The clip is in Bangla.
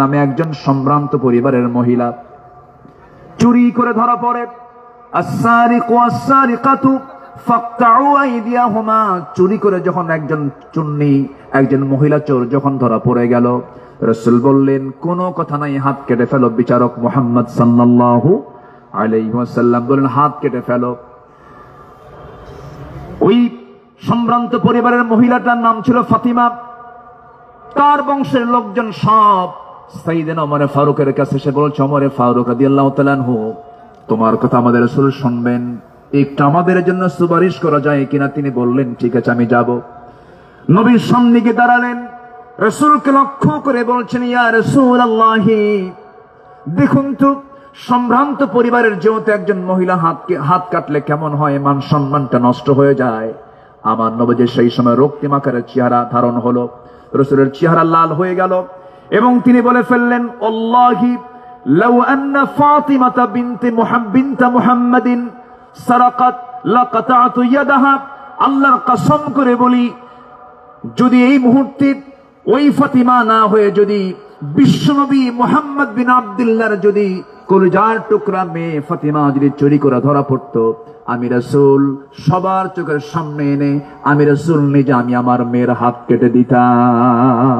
নামে একজন সম্ভ্রান্ত পরিবারের মহিলা চুরি করে ধরা পড়ে। আস-সারিকু ওয়াস-সারিকাতু ফাকতাউ আইদিয়াহুমা, চুরি করে যখন একজন চুন্নি একজন মহিলা চোর যখন ধরা পড়ে গেল, রাসূল বললেন কোন কথা নাই, হাত কেটে ফেলো। বিচারক মুহাম্মদ সাল্লাল্লাহু আলাইহি ওয়াসাল্লাম বললেন হাত কেটে ফেলো। ওই সম্ভ্রান্ত পরিবারের মহিলাটার নাম ছিল ফাতিমা। তার বংশের লোকজন সব সাইয়েদনা ওমর ফারুকের কাছে এসে বলছে, ওমর ফারুক রাদিয়াল্লাহু তাআলা আনহু, তোমার কথা আমাদের রাসূল শুনবেন, একটু আমাদের জন্য সুপারিশ করা যায় কিনা? তিনি বললেন ঠিক আছে, আমি যাব। নবীর সামনে গিয়ে দাঁড়ালেন, রাসূলকে লক্ষ্য করে বলছেন, ইয়া রাসূলুল্লাহ, দেখুন তো সম্ভ্রান্ত পরিবারের যেহেতু একজন মহিলা হাত কাটলে কেমন হয়, মান সম্মানটা নষ্ট হয়ে যায়। আমার নবীর সেই সময় রক্তিম আকারের চেহারা ধারণ হলো, রাসূলের চেহারা লাল হয়ে গেল এবং তিনি বলে ফেললেন, আল্লাহি লাউ আন্না ফাতিমাতা বিনতে মুহাম্মাদিন সারাকাত লাকাতাতু ইয়াদাহা, আল্লাহর কসম করে বলি, যদি এই মুহূর্তে ওই ফাতিমা না হয়ে যদি বিশ্বনবী মুহাম্মদ বিন আব্দুল্লাহর যদি কলিজার টুকরা মেয়ে ফাতিমা যদি চুরি করে ধরা পড়তো, আমি রাসূল সবার চোখের সামনে এনে আমি রাসূল নিজে আমি আমার মেয়ের হাত কেটে দিতাম।